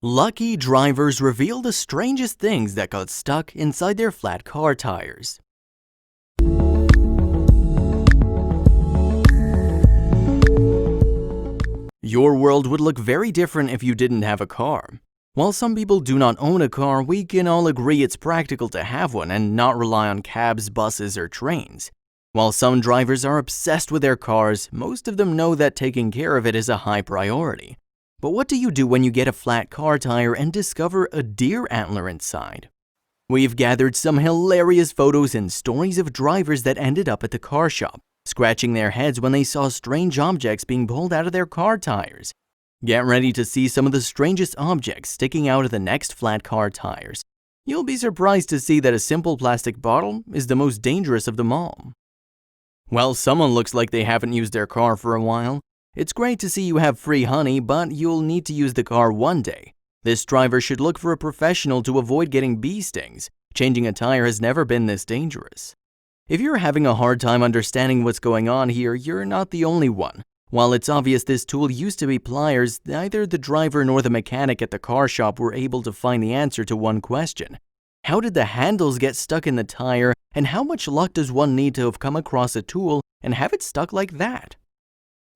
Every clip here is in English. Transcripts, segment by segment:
Lucky drivers reveal the strangest things that got stuck inside their flat car tires. Your world would look very different if you didn't have a car. While some people do not own a car, we can all agree it's practical to have one and not rely on cabs, buses, or trains. While some drivers are obsessed with their cars, most of them know that taking care of it is a high priority. But what do you do when you get a flat car tire and discover a deer antler inside? We've gathered some hilarious photos and stories of drivers that ended up at the car shop, scratching their heads when they saw strange objects being pulled out of their car tires. Get ready to see some of the strangest objects sticking out of the next flat car tires. You'll be surprised to see that a simple plastic bottle is the most dangerous of them all. Well, someone looks like they haven't used their car for a while. It's great to see you have free honey, but you'll need to use the car one day. This driver should look for a professional to avoid getting bee stings. Changing a tire has never been this dangerous. If you're having a hard time understanding what's going on here, you're not the only one. While it's obvious this tool used to be pliers, neither the driver nor the mechanic at the car shop were able to find the answer to one question. How did the handles get stuck in the tire, and how much luck does one need to have come across a tool and have it stuck like that?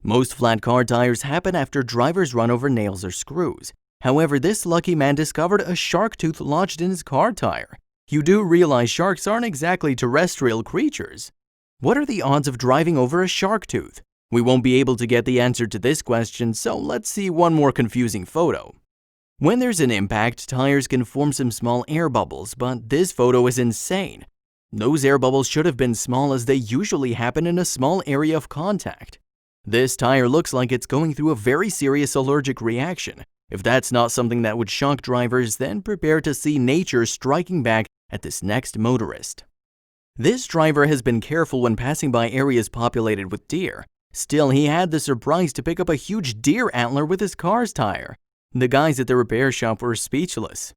Most flat car tires happen after drivers run over nails or screws. However, this lucky man discovered a shark tooth lodged in his car tire. You do realize sharks aren't exactly terrestrial creatures. What are the odds of driving over a shark tooth? We won't be able to get the answer to this question, so let's see one more confusing photo. When there's an impact, tires can form some small air bubbles, but this photo is insane. Those air bubbles should have been small, as they usually happen in a small area of contact. This tire looks like it's going through a very serious allergic reaction. If that's not something that would shock drivers, then prepare to see nature striking back at this next motorist. This driver has been careful when passing by areas populated with deer. Still, he had the surprise to pick up a huge deer antler with his car's tire. The guys at the repair shop were speechless.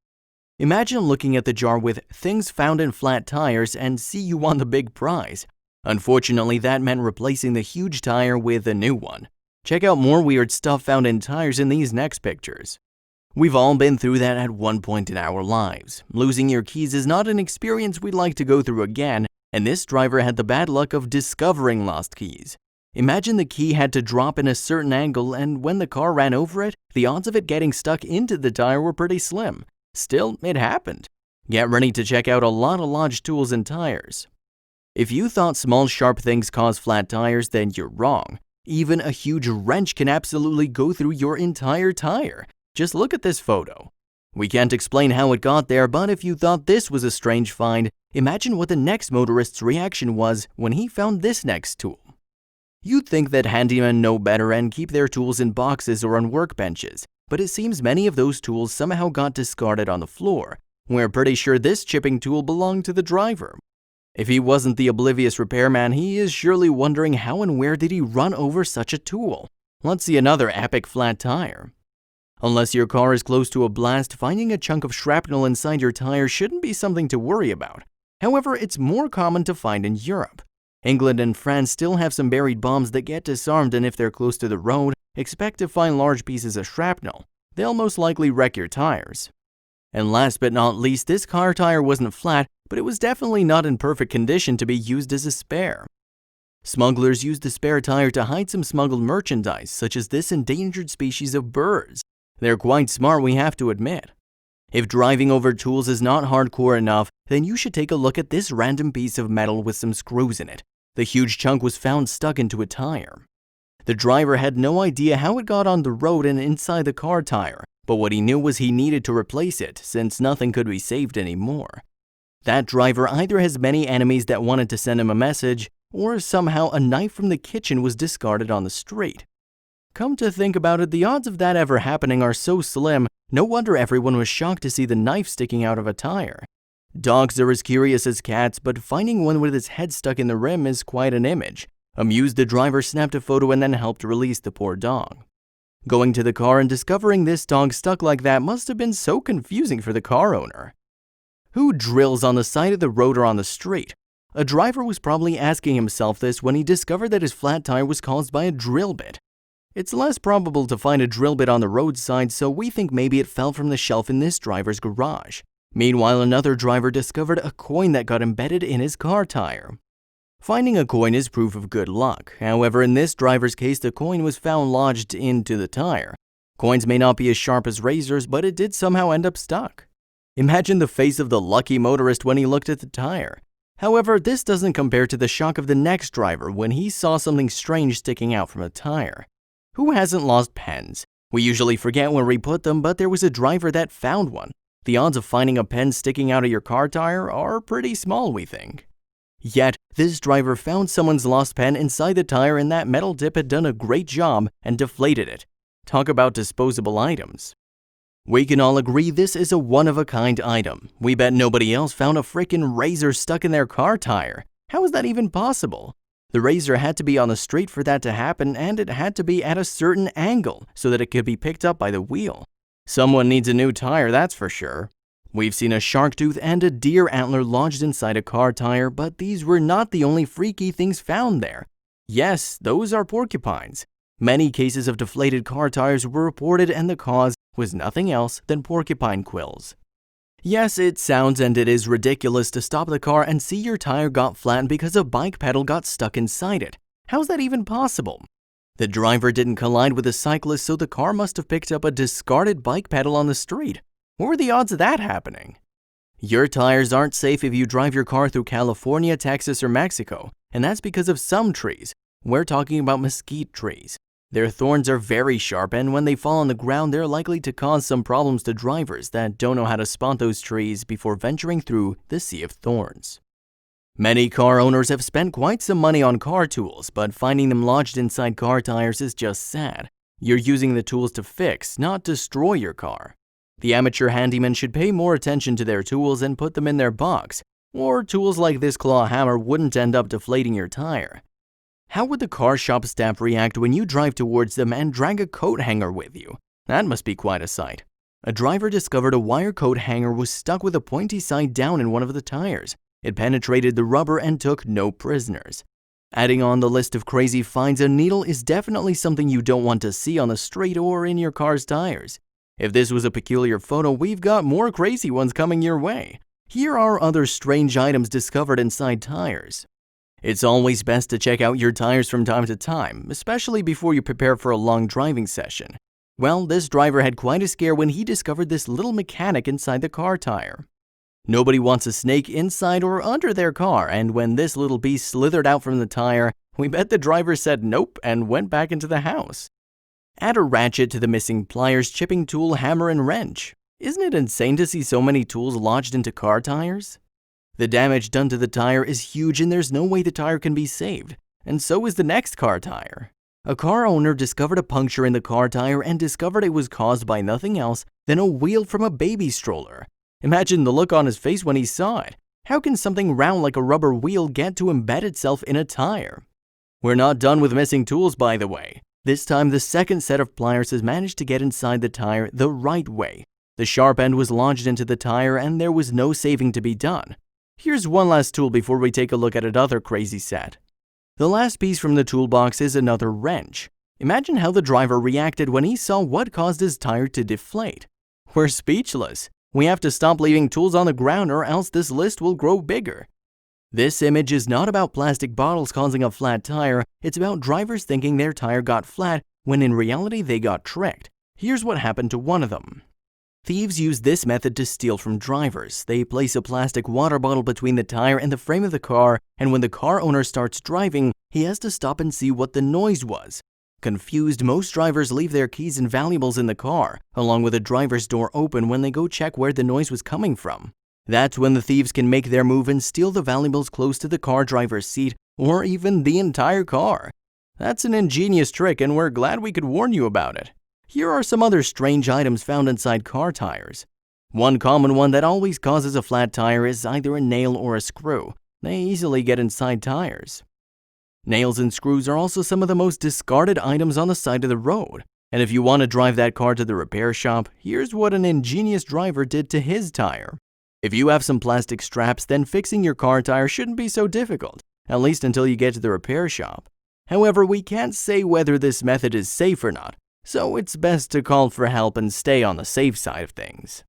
Imagine looking at the jar with "things found in flat tires" and see you won the big prize. Unfortunately, that meant replacing the huge tire with a new one. Check out more weird stuff found in tires in these next pictures. We've all been through that at one point in our lives. Losing your keys is not an experience we'd like to go through again, and this driver had the bad luck of discovering lost keys. Imagine the key had to drop in a certain angle, and when the car ran over it, the odds of it getting stuck into the tire were pretty slim. Still, it happened. Get ready to check out a lot of lodged tools in tires. If you thought small sharp things cause flat tires, then you're wrong. Even a huge wrench can absolutely go through your entire tire. Just look at this photo. We can't explain how it got there, but if you thought this was a strange find, imagine what the next motorist's reaction was when he found this next tool. You'd think that handymen know better and keep their tools in boxes or on workbenches, but it seems many of those tools somehow got discarded on the floor. We're pretty sure this chipping tool belonged to the driver. If he wasn't the oblivious repairman, he is surely wondering how and where did he run over such a tool. Let's see another epic flat tire. Unless your car is close to a blast, finding a chunk of shrapnel inside your tire shouldn't be something to worry about. However, it's more common to find in Europe. England and France still have some buried bombs that get disarmed, and if they're close to the road, expect to find large pieces of shrapnel. They'll most likely wreck your tires. And last but not least, this car tire wasn't flat, but it was definitely not in perfect condition to be used as a spare. Smugglers used the spare tire to hide some smuggled merchandise, such as this endangered species of birds. They're quite smart, we have to admit. If driving over tools is not hardcore enough, then you should take a look at this random piece of metal with some screws in it. The huge chunk was found stuck into a tire. The driver had no idea how it got on the road and inside the car tire, but what he knew was he needed to replace it, since nothing could be saved anymore. That driver either has many enemies that wanted to send him a message, or somehow a knife from the kitchen was discarded on the street. Come to think about it, the odds of that ever happening are so slim, no wonder everyone was shocked to see the knife sticking out of a tire. Dogs are as curious as cats, but finding one with its head stuck in the rim is quite an image. Amused, the driver snapped a photo and then helped release the poor dog. Going to the car and discovering this dog stuck like that must have been so confusing for the car owner. Who drills on the side of the road or on the street? A driver was probably asking himself this when he discovered that his flat tire was caused by a drill bit. It's less probable to find a drill bit on the roadside, so we think maybe it fell from the shelf in this driver's garage. Meanwhile, another driver discovered a coin that got embedded in his car tire. Finding a coin is proof of good luck. However, in this driver's case, the coin was found lodged into the tire. Coins may not be as sharp as razors, but it did somehow end up stuck. Imagine the face of the lucky motorist when he looked at the tire. However, this doesn't compare to the shock of the next driver when he saw something strange sticking out from a tire. Who hasn't lost pens? We usually forget where we put them, but there was a driver that found one. The odds of finding a pen sticking out of your car tire are pretty small, we think. Yet, this driver found someone's lost pen inside the tire, and that metal tip had done a great job and deflated it. Talk about disposable items. We can all agree this is a one-of-a-kind item. We bet nobody else found a frickin' razor stuck in their car tire. How is that even possible? The razor had to be on the street for that to happen, and it had to be at a certain angle so that it could be picked up by the wheel. Someone needs a new tire, that's for sure. We've seen a shark tooth and a deer antler lodged inside a car tire, but these were not the only freaky things found there. Yes, those are porcupines. Many cases of deflated car tires were reported, and the cause was nothing else than porcupine quills. Yes, it sounds and it is ridiculous to stop the car and see your tire got flattened because a bike pedal got stuck inside it. How's that even possible? The driver didn't collide with a cyclist, so the car must have picked up a discarded bike pedal on the street. What were the odds of that happening? Your tires aren't safe if you drive your car through California, Texas, or Mexico, and that's because of some trees. We're talking about mesquite trees. Their thorns are very sharp, and when they fall on the ground, they're likely to cause some problems to drivers that don't know how to spot those trees before venturing through the sea of thorns. Many car owners have spent quite some money on car tools, but finding them lodged inside car tires is just sad. You're using the tools to fix, not destroy your car. The amateur handyman should pay more attention to their tools and put them in their box, or tools like this claw hammer wouldn't end up deflating your tire. How would the car shop staff react when you drive towards them and drag a coat hanger with you? That must be quite a sight. A driver discovered a wire coat hanger was stuck with a pointy side down in one of the tires. It penetrated the rubber and took no prisoners. Adding on the list of crazy finds, a needle is definitely something you don't want to see on the street or in your car's tires. If this was a peculiar photo, we've got more crazy ones coming your way. Here are other strange items discovered inside tires. It's always best to check out your tires from time to time, especially before you prepare for a long driving session. Well, this driver had quite a scare when he discovered this little mechanic inside the car tire. Nobody wants a snake inside or under their car, and when this little beast slithered out from the tire, we bet the driver said nope and went back into the house. Add a ratchet to the missing pliers, chipping tool, hammer, and wrench. Isn't it insane to see so many tools lodged into car tires? The damage done to the tire is huge, and there's no way the tire can be saved, and so is the next car tire. A car owner discovered a puncture in the car tire and discovered it was caused by nothing else than a wheel from a baby stroller. Imagine the look on his face when he saw it. How can something round like a rubber wheel get to embed itself in a tire? We're not done with missing tools, by the way. This time, the second set of pliers has managed to get inside the tire the right way. The sharp end was lodged into the tire, and there was no saving to be done. Here's one last tool before we take a look at another crazy set. The last piece from the toolbox is another wrench. Imagine how the driver reacted when he saw what caused his tire to deflate. We're speechless. We have to stop leaving tools on the ground, or else this list will grow bigger. This image is not about plastic bottles causing a flat tire, it's about drivers thinking their tire got flat when in reality they got tricked. Here's what happened to one of them. Thieves use this method to steal from drivers. They place a plastic water bottle between the tire and the frame of the car, and when the car owner starts driving, he has to stop and see what the noise was. Confused, most drivers leave their keys and valuables in the car, along with the driver's door open when they go check where the noise was coming from. That's when the thieves can make their move and steal the valuables close to the car driver's seat, or even the entire car. That's an ingenious trick, and we're glad we could warn you about it. Here are some other strange items found inside car tires. One common one that always causes a flat tire is either a nail or a screw. They easily get inside tires. Nails and screws are also some of the most discarded items on the side of the road. And if you want to drive that car to the repair shop, here's what an ingenious driver did to his tire. If you have some plastic straps, then fixing your car tire shouldn't be so difficult, at least until you get to the repair shop. However, we can't say whether this method is safe or not, so it's best to call for help and stay on the safe side of things.